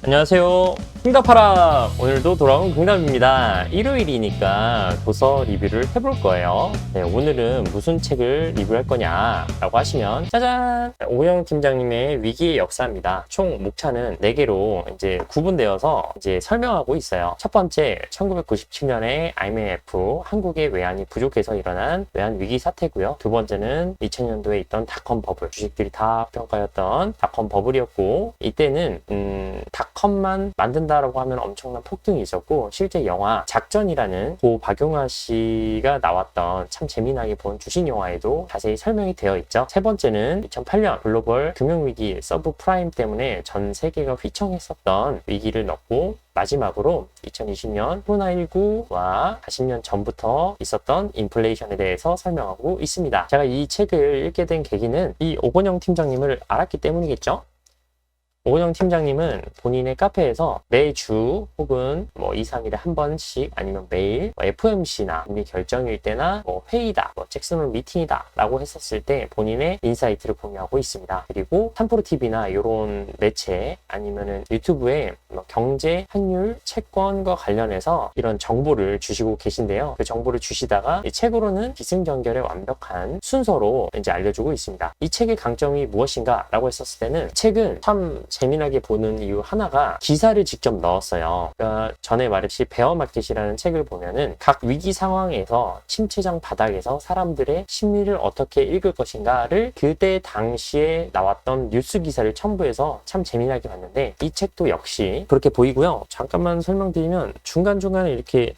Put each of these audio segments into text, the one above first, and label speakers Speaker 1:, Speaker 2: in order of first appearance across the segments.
Speaker 1: 안녕하세요. 흥답하라! 오늘도 돌아온 흥답입니다. 일요일이니까 도서 리뷰를 해볼 거예요. 네, 오늘은 무슨 책을 리뷰할 거냐라고 하시면 짜잔! 오영 팀장님의 위기의 역사입니다. 총 목차는 4개로 이제 구분되어서 이제 설명하고 있어요. 첫 번째, 1997년에 IMF, 한국의 외환이 부족해서 일어난 외환 위기 사태고요. 두 번째는 2000년도에 있던 닷컴 버블, 주식들이 다 평가였던 닷컴 버블이었고, 이때는 닷컴만 만든다라고 하면 엄청난 폭등이 있었고, 실제 영화 작전이라는 고 박용화 씨가 나왔던 참 재미나게 본 주식 영화에도 자세히 설명이 되어 있죠. 세 번째는 2008년 글로벌 금융위기 서브프라임 때문에 전 세계가 휘청했었던 위기를 넣고, 마지막으로 2020년 코로나19와 40년 전부터 있었던 인플레이션에 대해서 설명하고 있습니다. 제가 이 책을 읽게 된 계기는 이 오건영 팀장님을 알았기 때문이겠죠? 오건영 팀장님은 본인의 카페에서 매주 혹은 2, 3일에 한 번씩 아니면 매일 FOMC나 금리 결정일 때나 회의다, 잭슨홀 미팅이다 라고 했었을 때 본인의 인사이트를 공유하고 있습니다. 그리고 3프로TV나 이런 매체 아니면은 유튜브에 경제, 환율, 채권과 관련해서 이런 정보를 주시고 계신데요. 그 정보를 주시다가 이 책으로는 기승전결의 완벽한 순서로 이제 알려주고 있습니다. 이 책의 강점이 무엇인가 라고 했었을 때는 책은 참 재미나게 보는 이유 하나가 기사를 직접 넣었어요. 그러니까 전에 말했듯이 베어마켓이라는 책을 보면은 각 위기 상황에서 침체장 바닥에서 사람들의 심리를 어떻게 읽을 것인가를 그때 당시에 나왔던 뉴스 기사를 첨부해서 참 재미나게 봤는데 이 책도 역시 그렇게 보이고요. 잠깐만 설명드리면 중간중간에 이렇게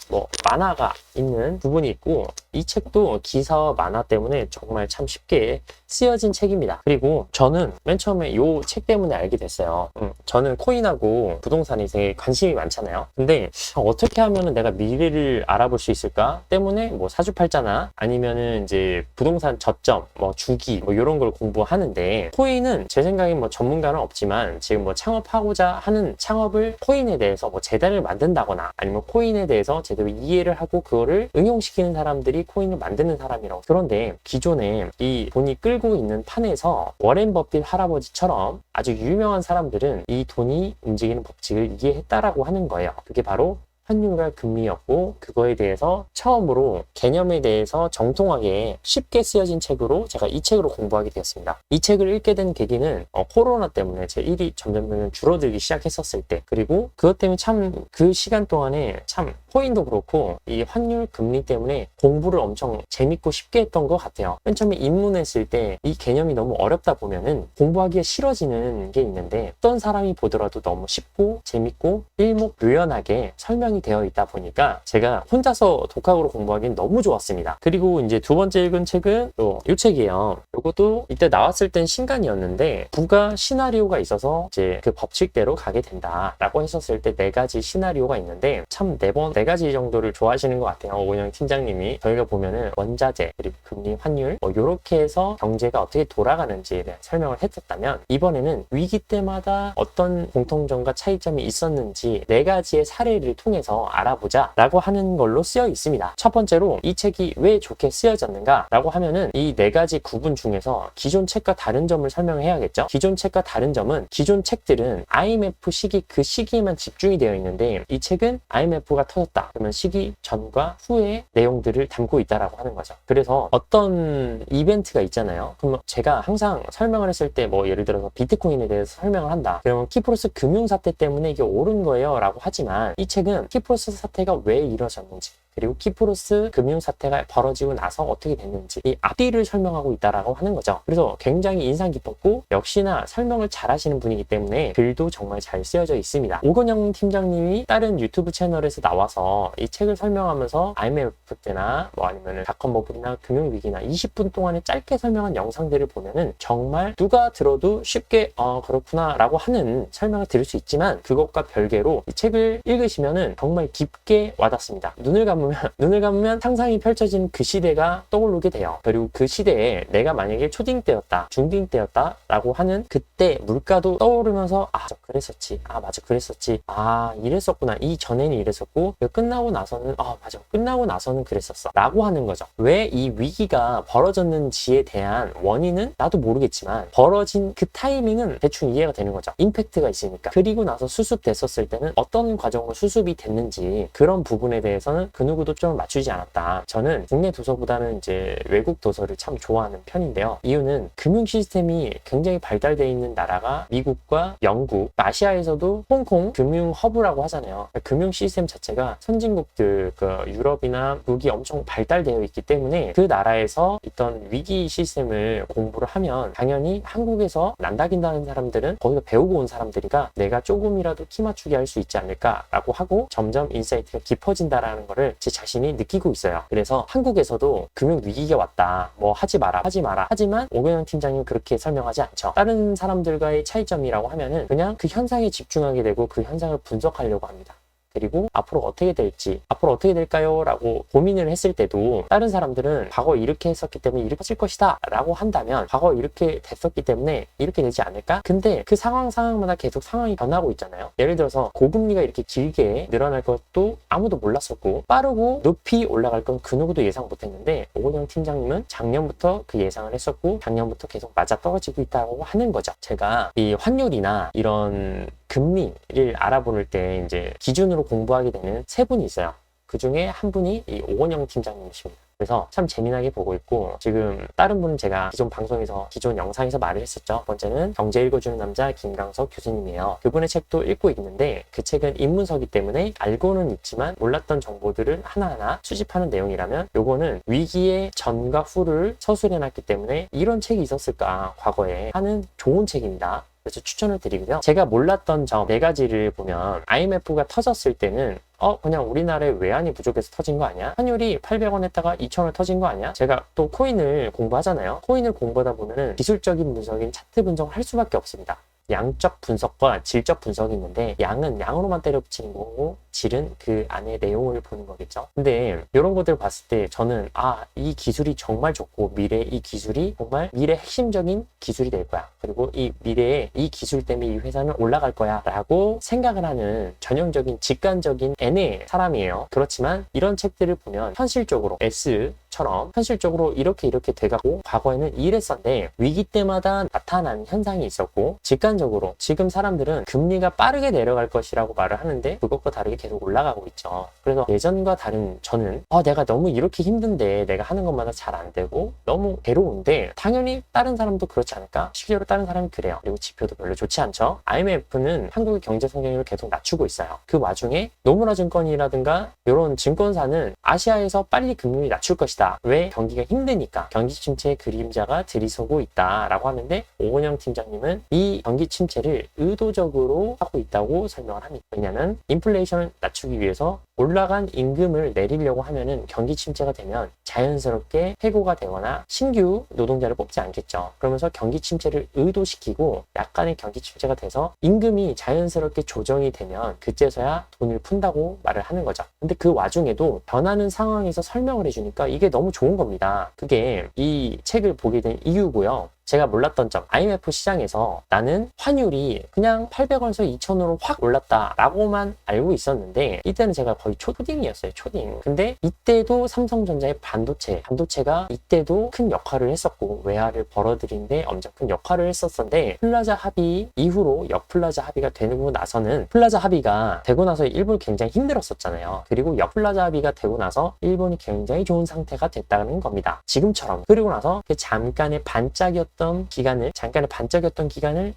Speaker 1: 만화가 있는 부분이 있고 이 책도 기사와 만화 때문에 정말 참 쉽게 쓰여진 책입니다. 그리고 저는 맨 처음에 이 책 때문에 알게 됐어요. 저는 코인하고 부동산에 되게 관심이 많잖아요. 근데 어떻게 하면 내가 미래를 알아볼 수 있을까 때문에 사주팔자나 아니면은 이제 부동산 저점, 주기 이런 걸 공부하는데 코인은 제 생각에 전문가는 없지만 지금 창업하고자 하는 창업을 코인에 대해서 재단을 만든다거나 아니면 코인에 대해서 제대로 이해를 하고 그거를 응용시키는 사람들이 코인을 만드는 사람이라고. 그런데 기존에 이 돈이 끌고 있는 판에서 워렌 버핏 할아버지처럼 아주 유명한 사람들은 이 돈이 움직이는 법칙을 이해했다라고 하는 거예요. 그게 바로 환율과 금리였고 그거에 대해서 처음으로 개념에 대해서 정통하게 쉽게 쓰여진 책으로 제가 이 책으로 공부하게 되었습니다. 이 책을 읽게 된 계기는 코로나 때문에 제 일이 점점 줄어들기 시작했었을 때, 그리고 그것 때문에 참 그 시간 동안에 참 코인도 그렇고 이 환율 금리 때문에 공부를 엄청 재밌고 쉽게 했던 것 같아요. 맨 처음에 입문했을 때 이 개념이 너무 어렵다 보면은 공부하기가 싫어지는 게 있는데 어떤 사람이 보더라도 너무 쉽고 재밌고 일목요연하게 설명이 되어 있다 보니까 제가 혼자서 독학으로 공부하기엔 너무 좋았습니다. 그리고 이제 두 번째 읽은 책은 이 책이에요. 이것도 이때 나왔을 땐 신간이었는데 부가 시나리오가 있어서 이제 그 법칙대로 가게 된다라고 했었을 때 4가지 시나리오가 있는데 참 4가지 정도를 좋아하시는 것 같아요. 오건영 팀장님이. 저희가 보면은 원자재 그리고 금리, 환율 이렇게 해서 경제가 어떻게 돌아가는지에 대한 설명을 했었다면 이번에는 위기 때마다 어떤 공통점과 차이점이 있었는지 4가지의 사례를 통해서 알아보자 라고 하는 걸로 쓰여 있습니다. 첫 번째로 이 책이 왜 좋게 쓰여졌는가 라고 하면은 이 4가지 구분 중에서 기존 책과 다른 점을 설명해야겠죠. 기존 책과 다른 점은 기존 책들은 IMF 시기 그 시기에만 집중이 되어 있는데 이 책은 IMF가 터졌다 그러면 시기 전과 후의 내용들을 담고 있다라고 하는 거죠. 그래서 어떤 이벤트가 있잖아요. 그럼 제가 항상 설명을 했을 때 예를 들어서 비트코인에 대해서 설명을 한다. 그러면 키프로스 금융사태 때문에 이게 오른 거예요 라고 하지만 이 책은 키프로스 사태가 왜 이루어졌는지 그리고 키프로스 금융사태가 벌어지고 나서 어떻게 됐는지 이 앞뒤를 설명하고 있다라고 하는 거죠. 그래서 굉장히 인상 깊었고 역시나 설명을 잘 하시는 분이기 때문에 글도 정말 잘 쓰여져 있습니다. 오건영 팀장님이 다른 유튜브 채널에서 나와서 이 책을 설명하면서 IMF 때나 아니면은 닷컴 버블이나 금융위기나 20분 동안에 짧게 설명한 영상들을 보면은 정말 누가 들어도 쉽게 그렇구나 라고 하는 설명을 들을 수 있지만 그것과 별개로 이 책을 읽으시면은 정말 깊게 와닿습니다. 눈을 감으면 눈을 감으면 상상이 펼쳐진 그 시대가 떠오르게 돼요. 그리고 그 시대에 내가 만약에 초딩 때였다, 중딩 때였다 라고 하는 그때 물가도 떠오르면서 아, 그랬었지. 아, 맞아, 그랬었지. 아, 이랬었구나. 이 전에는 이랬었고 끝나고 나서는 아, 맞아, 끝나고 나서는 그랬었어 라고 하는 거죠. 왜 이 위기가 벌어졌는지에 대한 원인은 나도 모르겠지만 벌어진 그 타이밍은 대충 이해가 되는 거죠. 임팩트가 있으니까. 그리고 나서 수습됐었을 때는 어떤 과정으로 수습이 됐는지 그런 부분에 대해서는 그 누구도 좀 맞추지 않았다. 저는 국내 도서보다는 이제 외국 도서를 참 좋아하는 편인데요. 이유는 금융 시스템이 굉장히 발달되어 있는 나라가 미국과 영국, 아시아에서도 홍콩 금융 허브라고 하잖아요. 금융 시스템 자체가 선진국들, 유럽이나 미국이 엄청 발달되어 있기 때문에 그 나라에서 있던 위기 시스템을 공부를 하면 당연히 한국에서 난다긴다는 사람들은 거기서 배우고 온 사람들이가 내가 조금이라도 키 맞추게 할 수 있지 않을까라고 하고 점점 인사이트가 깊어진다라는 거를 제 자신이 느끼고 있어요. 그래서 한국에서도 금융 위기가 왔다. 뭐 하지 마라. 하지만 오경영 팀장님 그렇게 설명하지 않죠. 다른 사람들과의 차이점이라고 하면은 그냥 그 현상에 집중하게 되고 그 현상을 분석하려고 합니다. 그리고 앞으로 어떻게 될지, 앞으로 어떻게 될까요? 라고 고민을 했을 때도 다른 사람들은 과거 이렇게 했었기 때문에 이렇게 될 것이다 라고 한다면 과거 이렇게 됐었기 때문에 이렇게 되지 않을까? 근데 그 상황마다 계속 상황이 변하고 있잖아요. 예를 들어서 고금리가 이렇게 길게 늘어날 것도 아무도 몰랐었고 빠르고 높이 올라갈 건 그 누구도 예상 못했는데 오건영 팀장님은 작년부터 그 예상을 했었고 작년부터 계속 맞아떨어지고 있다고 하는 거죠. 제가 이 환율이나 이런 금리를 알아볼 때 이제 기준으로 공부하게 되는 세 분이 있어요. 그 중에 한 분이 이 오건영 팀장님이십니다. 그래서 참 재미나게 보고 있고 지금 다른 분은 제가 기존 영상에서 말을 했었죠. 첫 번째는 경제 읽어주는 남자 김강석 교수님이에요. 그분의 책도 읽고 있는데 그 책은 입문서기 때문에 알고는 있지만 몰랐던 정보들을 하나하나 수집하는 내용이라면 요거는 위기의 전과 후를 서술해놨기 때문에 이런 책이 있었을까 과거에 하는 좋은 책입니다. 그래서 추천을 드리고요. 제가 몰랐던 점 4가지를 보면 IMF가 터졌을 때는 그냥 우리나라의 외환이 부족해서 터진 거 아니야? 환율이 800원 했다가 2,000원 터진 거 아니야? 제가 또 코인을 공부하잖아요. 코인을 공부하다 보면은 기술적인 분석인 차트 분석을 할 수밖에 없습니다. 양적 분석과 질적 분석이 있는데 양은 양으로만 때려 붙이는 거고 질은 그 안에 내용을 보는 거겠죠. 근데 이런 것들을 봤을 때 저는 이 기술이 정말 좋고 미래에 이 기술이 정말 미래 핵심적인 기술이 될 거야. 그리고 이 미래에 이 기술 때문에 이 회사는 올라갈 거야 라고 생각을 하는 전형적인 직관적인 N의 사람이에요. 그렇지만 이런 책들을 보면 현실적으로 S처럼 현실적으로 이렇게 돼가고 과거에는 이랬었는데 위기 때마다 나타난 현상이 있었고 직관적으로 지금 사람들은 금리가 빠르게 내려갈 것이라고 말을 하는데 그것과 다르게 계속 올라가고 있죠. 그래서 예전과 다른 저는 내가 너무 이렇게 힘든데 내가 하는 것마다 잘 안 되고 너무 괴로운데 당연히 다른 사람도 그렇지 않을까? 실제로 다른 사람이 그래요. 그리고 지표도 별로 좋지 않죠. IMF는 한국의 경제 성장률을 계속 낮추고 있어요. 그 와중에 노무라 증권이라든가 이런 증권사는 아시아에서 빨리 금리를 낮출 것이다. 왜? 경기가 힘드니까. 경기 침체의 그림자가 들이서고 있다라고 하는데 오건영 팀장님은 이 경기 침체를 의도적으로 하고 있다고 설명을 합니다. 왜냐하면 인플레이션을 낮추기 위해서 올라간 임금을 내리려고 하면은 경기 침체가 되면 자연스럽게 해고가 되거나 신규 노동자를 뽑지 않겠죠. 그러면서 경기 침체를 의도시키고 약간의 경기 침체가 돼서 임금이 자연스럽게 조정이 되면 그제서야 돈을 푼다고 말을 하는 거죠. 근데 그 와중에도 변하는 상황에서 설명을 해주니까 이게 너무 좋은 겁니다. 그게 이 책을 보게 된 이유고요. 제가 몰랐던 점, IMF 시장에서 나는 환율이 그냥 800원에서 2,000원으로 확 올랐다라고만 알고 있었는데 이때는 제가 거의 초딩이었어요. 초딩. 근데 이때도 삼성전자의 반도체가 이때도 큰 역할을 했었고 외화를 벌어들이는데 엄청 큰 역할을 했었는데 플라자 합의 이후로 역플라자 합의가 되고 나서는 플라자 합의가 되고 나서 일본이 굉장히 힘들었었잖아요. 그리고 역플라자 합의가 되고 나서 일본이 굉장히 좋은 상태가 됐다는 겁니다. 지금처럼. 그리고 나서 그 잠깐의 반짝이었던 기간을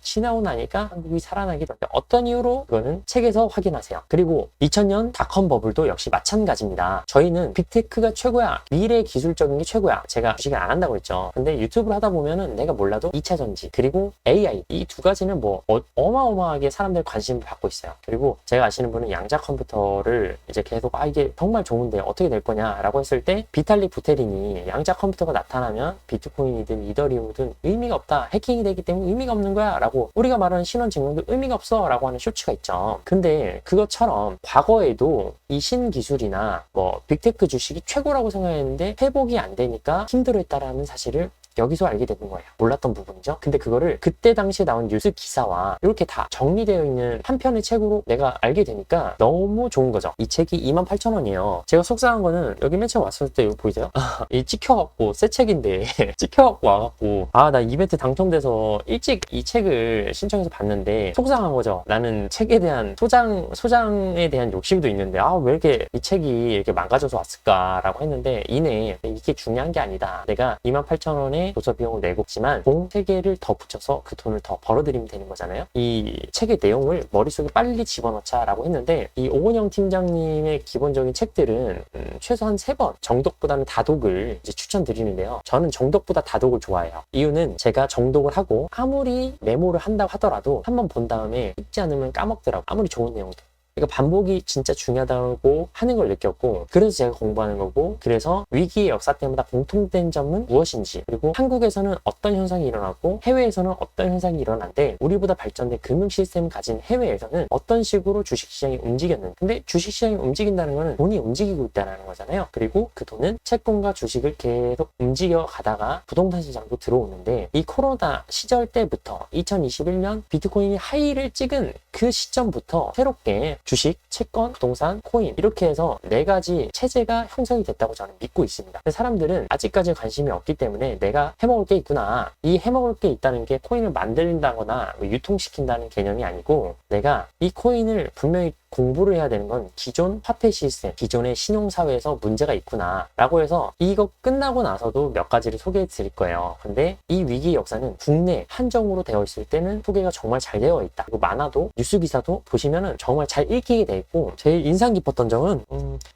Speaker 1: 지나고 나니까 한국이 살아나게 됐는데 어떤 이유로? 그거는 책에서 확인하세요. 그리고 2000년 닷컴 버블도 역시 마찬가지입니다. 저희는 빅테크가 최고야. 미래 기술적인 게 최고야. 제가 주식을 안 한다고 했죠. 근데 유튜브를 하다 보면은 내가 몰라도 2차 전지 그리고 AI 이 두 가지는 뭐 어마어마하게 사람들 관심을 받고 있어요. 그리고 제가 아시는 분은 양자 컴퓨터를 이제 계속 이게 정말 좋은데 어떻게 될 거냐라고 했을 때 비탈릭 부테린이 양자 컴퓨터가 나타나면 비트코인이든 이더리움이든 의미가 없다. 해킹이 되기 때문에 의미가 없는 거야 라고 우리가 말하는 신원증명도 의미가 없어 라고 하는 쇼츠가 있죠. 근데 그것처럼 과거에도 이 신기술이나 뭐 빅테크 주식이 최고라고 생각했는데 회복이 안 되니까 힘들어했다라는 사실을 여기서 알게 되는 거예요. 몰랐던 부분이죠. 근데 그거를 그때 당시에 나온 뉴스 기사와 이렇게 다 정리되어 있는 한 편의 책으로 내가 알게 되니까 너무 좋은 거죠. 이 책이 28,000원이에요. 제가 속상한 거는 여기 맨 처음 왔을 때 이거 보이세요? 이 찍혀갖고 새 책인데 찍혀갖고 와갖고 나 이벤트 당첨돼서 일찍 이 책을 신청해서 봤는데 속상한 거죠. 나는 책에 대한 소장에 대한 욕심도 있는데 왜 이렇게 이 책이 이렇게 망가져서 왔을까라고 했는데 이게 중요한 게 아니다. 내가 28,000원에 도서 비용을 내고 있지만 공 3개를 더 붙여서 그 돈을 더 벌어들이면 되는 거잖아요. 이 책의 내용을 머릿속에 빨리 집어넣자 라고 했는데 이 오건영 팀장님의 기본적인 책들은 최소한 3번 정독보다는 다독을 이제 추천드리는데요. 저는 정독보다 다독을 좋아해요. 이유는 제가 정독을 하고 아무리 메모를 한다고 하더라도 한번 본 다음에 읽지 않으면 까먹더라고요. 아무리 좋은 내용도. 그러니까 반복이 진짜 중요하다고 하는 걸 느꼈고 그래서 제가 공부하는 거고 그래서 위기의 역사 때마다 공통된 점은 무엇인지 그리고 한국에서는 어떤 현상이 일어나고 해외에서는 어떤 현상이 일어난데 우리보다 발전된 금융 시스템을 가진 해외에서는 어떤 식으로 주식시장이 움직였는데 근데 주식시장이 움직인다는 거는 돈이 움직이고 있다는 거잖아요. 그리고 그 돈은 채권과 주식을 계속 움직여 가다가 부동산 시장도 들어오는데 이 코로나 시절 때부터 2021년 비트코인이 하이를 찍은 그 시점부터 새롭게 주식, 채권, 부동산, 코인 이렇게 해서 4가지 체제가 형성이 됐다고 저는 믿고 있습니다. 근데 사람들은 아직까지 관심이 없기 때문에 내가 해먹을 게 있구나. 이 해먹을 게 있다는 게 코인을 만든다거나 유통시킨다는 개념이 아니고 내가 이 코인을 분명히 공부를 해야 되는 건 기존 화폐 시스템, 기존의 신용사회에서 문제가 있구나 라고 해서 이거 끝나고 나서도 몇 가지를 소개해 드릴 거예요. 근데 이 위기의 역사는 국내 한정으로 되어 있을 때는 소개가 정말 잘 되어 있다. 그리고 만화도 뉴스 기사도 보시면은 정말 잘 읽히게 돼 있고 제일 인상 깊었던 점은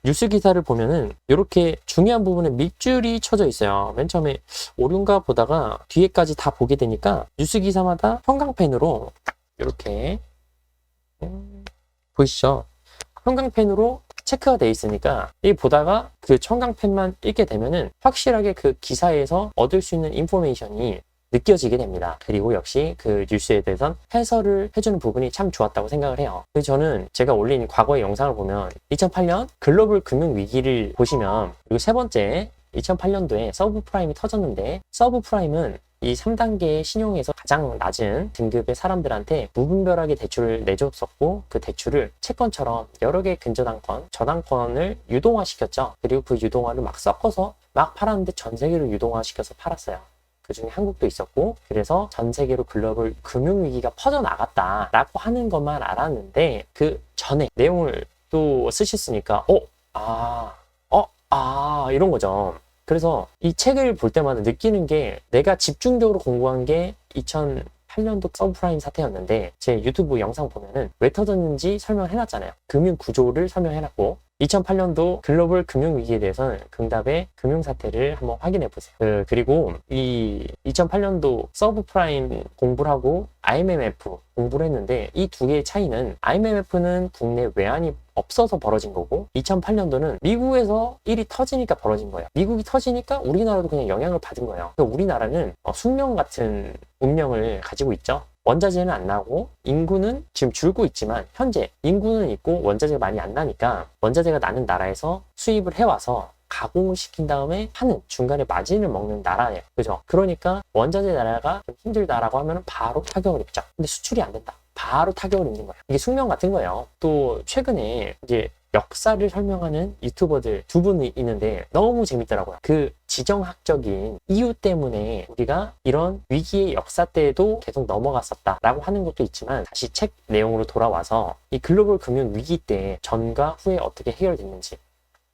Speaker 1: 뉴스 기사를 보면은 이렇게 중요한 부분에 밑줄이 쳐져 있어요. 맨 처음에 오류인가 보다가 뒤에까지 다 보게 되니까 뉴스 기사마다 형광펜으로 이렇게 보이시죠? 형광펜으로 체크가 돼 있으니까 이 보다가 그 형광펜만 읽게 되면은 확실하게 그 기사에서 얻을 수 있는 인포메이션이 느껴지게 됩니다. 그리고 역시 그 뉴스에 대해선 해설을 해주는 부분이 참 좋았다고 생각을 해요. 그래서 저는 제가 올린 과거의 영상을 보면 2008년 글로벌 금융 위기를 보시면 그리고 3번째 2008년도에 서브프라임이 터졌는데 서브프라임은 이 3단계 신용에서 가장 낮은 등급의 사람들한테 무분별하게 대출을 내줬었고 그 대출을 채권처럼 여러 개의 근저당권, 저당권을 유동화시켰죠. 그리고 그 유동화를 막 섞어서 막 팔았는데 전 세계로 유동화시켜서 팔았어요. 그 중에 한국도 있었고 그래서 전 세계로 글로벌 금융위기가 퍼져나갔다라고 하는 것만 알았는데 그 전에 내용을 또 쓰셨으니까 이런 거죠. 그래서 이 책을 볼 때마다 느끼는 게 내가 집중적으로 공부한 게 2008년도 서브프라임 사태였는데 제 유튜브 영상 보면은 왜 터졌는지 설명해놨잖아요. 금융 구조를 설명해놨고 2008년도 글로벌 금융위기에 대해서는 긍답의 금융사태를 한번 확인해보세요. 그리고 이 2008년도 서브프라임 공부를 하고 IMF 공부를 했는데 이 두 개의 차이는 IMF는 국내 외환이 없어서 벌어진 거고 2008년도는 미국에서 일이 터지니까 벌어진 거예요. 미국이 터지니까 우리나라도 그냥 영향을 받은 거예요. 그러니까 우리나라는 숙명 같은 운명을 가지고 있죠. 원자재는 안 나고 인구는 지금 줄고 있지만 현재 인구는 있고 원자재가 많이 안 나니까 원자재가 나는 나라에서 수입을 해와서 가공을 시킨 다음에 하는 중간에 마진을 먹는 나라예요. 그죠? 그러니까 원자재 나라가 좀 힘들다라고 하면 바로 타격을 입죠. 근데 수출이 안 된다. 바로 타격을 입는 거예요. 이게 숙명 같은 거예요. 또 최근에 이제 역사를 설명하는 유튜버들 2분이 있는데 너무 재밌더라고요. 그 지정학적인 이유 때문에 우리가 이런 위기의 역사 때에도 계속 넘어갔었다라고 하는 것도 있지만 다시 책 내용으로 돌아와서 이 글로벌 금융 위기 때 전과 후에 어떻게 해결됐는지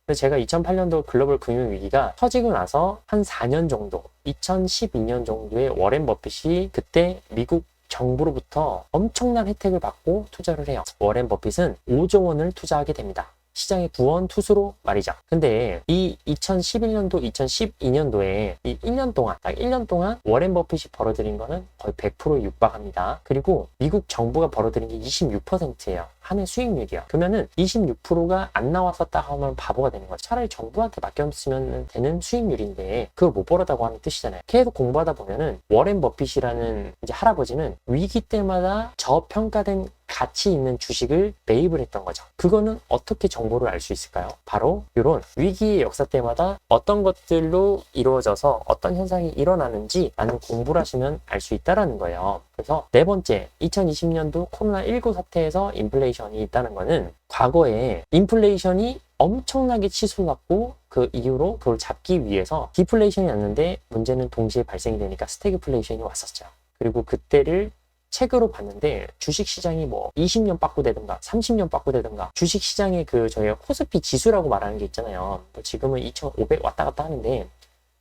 Speaker 1: 그래서 제가 2008년도 글로벌 금융 위기가 터지고 나서 한 4년 정도 2012년 정도에 워렌 버핏이 그때 미국 정부로부터 엄청난 혜택을 받고 투자를 해요. 워렌 버핏은 5조 원을 투자하게 됩니다. 시장의 구원 투수로 말이죠. 근데 이 2011년도, 2012년도에 이 1년 동안, 딱 1년 동안 워렌 버핏이 벌어들인 거는 거의 100%에 육박합니다. 그리고 미국 정부가 벌어들인 게 26%예요. 한 해 수익률이요. 그러면은 26%가 안 나왔었다 하면 바보가 되는 거죠. 차라리 정부한테 맡겼으면 되는 수익률인데 그걸 못 벌었다고 하는 뜻이잖아요. 계속 공부하다 보면은 워렌 버핏이라는 이제 할아버지는 위기 때마다 저평가된 가치 있는 주식을 매입을 했던 거죠. 그거는 어떻게 정보를 알 수 있을까요? 바로 이런 위기의 역사 때마다 어떤 것들로 이루어져서 어떤 현상이 일어나는지 라는 공부를 하시면 알 수 있다는 거예요. 그래서 네 번째, 2020년도 코로나19 사태에서 인플레이션이 있다는 거는 과거에 인플레이션이 엄청나게 치솟았고 그 이후로 그걸 잡기 위해서 디플레이션이 왔는데 문제는 동시에 발생이 되니까 스태그플레이션이 왔었죠. 그리고 그때를 책으로 봤는데 주식시장이 뭐 20년 빠꾸되든가 30년 빠꾸되든가 주식시장의 그 저희가 코스피 지수라고 말하는 게 있잖아요. 지금은 2,500 왔다 갔다 하는데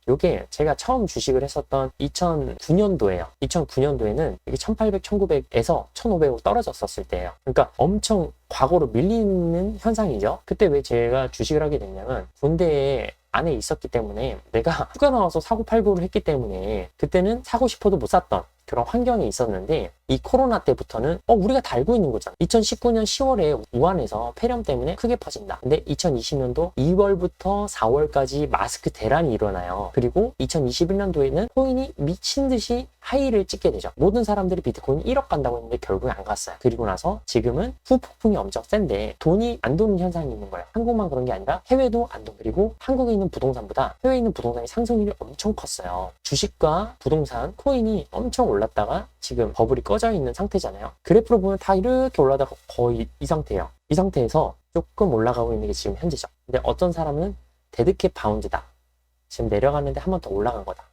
Speaker 1: 요게 제가 처음 주식을 했었던 2009년도예요. 2009년도에는 이게 1800, 1900에서 1500으로 떨어졌었을 때예요. 그러니까 엄청 과거로 밀리는 현상이죠. 그때 왜 제가 주식을 하게 됐냐면 군대에 안에 있었기 때문에 내가 휴가 나와서 사고 팔고를 했기 때문에 그때는 사고 싶어도 못 샀던 그런 환경이 있었는데 이 코로나 때부터는 우리가 다 알고 있는 거잖아. 2019년 10월에 우한에서 폐렴 때문에 크게 퍼진다. 근데 2020년도 2월부터 4월까지 마스크 대란이 일어나요. 그리고 2021년도에는 코인이 미친 듯이 하이를 찍게 되죠. 모든 사람들이 비트코인 1억 간다고 했는데 결국에 안 갔어요. 그리고 나서 지금은 후폭풍이 엄청 센데 돈이 안 도는 현상이 있는 거예요. 한국만 그런 게 아니라 해외도 안 돈. 그리고 한국에 있는 부동산보다 해외에 있는 부동산이 상승률이 엄청 컸어요. 주식과 부동산, 코인이 엄청 올랐다가 지금 버블이 꺼져 있는 상태잖아요. 그래프로 보면 다 이렇게 올라다가 거의 이 상태예요. 이 상태에서 조금 올라가고 있는 게 지금 현재죠. 근데 어떤 사람은 데드캣 바운드다. 지금 내려가는데 한 번 더 올라간 거다.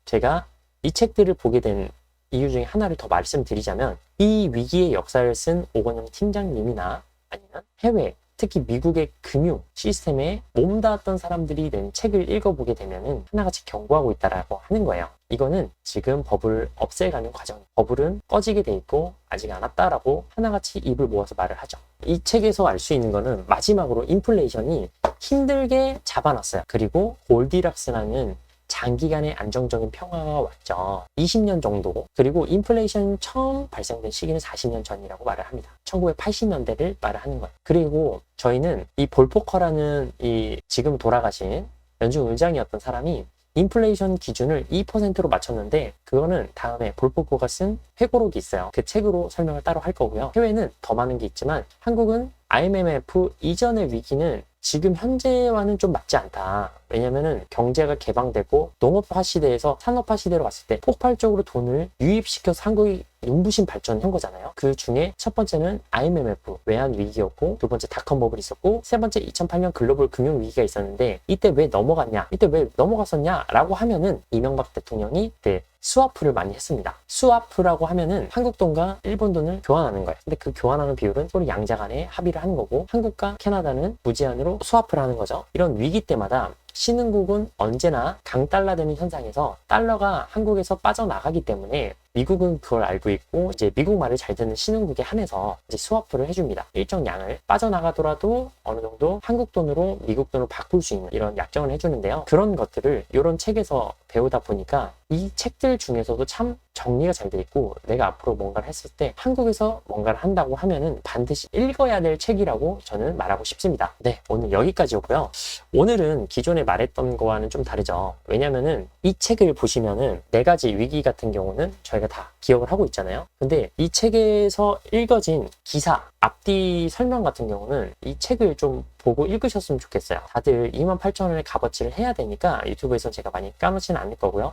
Speaker 1: 제가 이 책들을 보게 된 이유 중에 하나를 더 말씀드리자면 이 위기의 역사를 쓴 오건영 팀장님이나 아니면 해외 특히 미국의 금융 시스템에 몸담았던 사람들이 낸 책을 읽어보게 되면은 하나같이 경고하고 있다라고 하는 거예요. 이거는 지금 버블 없애가는 과정. 버블은 꺼지게 돼 있고 아직 안 왔다라고 하나같이 입을 모아서 말을 하죠. 이 책에서 알 수 있는 거는 마지막으로 인플레이션이 힘들게 잡아놨어요. 그리고 골디락스라는 장기간의 안정적인 평화가 왔죠. 20년 정도. 그리고 인플레이션 처음 발생된 시기는 40년 전이라고 말을 합니다. 1980년대를 말을 하는 거예요. 그리고 저희는 이 볼포커라는 이 지금 돌아가신 연준 의장이었던 사람이 인플레이션 기준을 2%로 맞췄는데 그거는 다음에 볼포커가 쓴 회고록이 있어요. 그 책으로 설명을 따로 할 거고요. 해외는 더 많은 게 있지만 한국은 IMF 이전의 위기는 지금 현재와는 좀 맞지 않다. 왜냐면은 경제가 개방되고 농업화 시대에서 산업화 시대로 갔을 때 폭발적으로 돈을 유입시켜서 한국이 눈부신 발전한 거잖아요. 그 중에 첫 번째는 IMF 외환 위기였고, 두 번째 닷컴 버블이 있었고, 세 번째 2008년 글로벌 금융 위기가 있었는데 이때 왜 넘어갔냐? 이때 왜 넘어갔었냐? 라고 하면은 이명박 대통령이 그때 스와프를 많이 했습니다. 스와프라고 하면은 한국 돈과 일본 돈을 교환하는 거예요. 근데 그 교환하는 비율은 서로 양자 간에 합의를 하는 거고, 한국과 캐나다는 무제한으로 스와프를 하는 거죠. 이런 위기 때마다 신흥국은 언제나 강달러되는 현상에서 달러가 한국에서 빠져나가기 때문에 미국은 그걸 알고 있고 이제 미국 말을 잘 듣는 신흥국에 한해서 이제 스와프를 해줍니다. 일정 양을 빠져나가더라도 어느 정도 한국 돈으로 미국 돈으로 바꿀 수 있는 이런 약정을 해주는데요. 그런 것들을 이런 책에서 배우다 보니까 이 책들 중에서도 참 정리가 잘 돼 있고, 내가 앞으로 뭔가를 했을 때 한국에서 뭔가를 한다고 하면은 반드시 읽어야 될 책이라고 저는 말하고 싶습니다. 네, 오늘 여기까지였고요. 오늘은 기존에 말했던 거와는 좀 다르죠. 왜냐면은 이 책을 보시면은 4가지 위기 같은 경우는 저희가 다 기억을 하고 있잖아요. 근데 이 책에서 읽어진 기사, 앞뒤 설명 같은 경우는 이 책을 좀 보고 읽으셨으면 좋겠어요. 다들 28,000원의 값어치를 해야 되니까 유튜브에서 제가 많이 까놓지는 않을 거고요.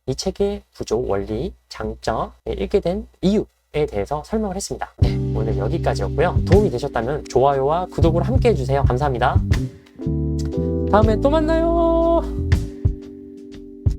Speaker 1: 이 책의 구조, 원리, 장점, 읽게 된 이유에 대해서 설명을 했습니다. 네, 오늘 여기까지였고요. 도움이 되셨다면 좋아요와 구독을 함께 해주세요. 감사합니다. 다음에 또 만나요.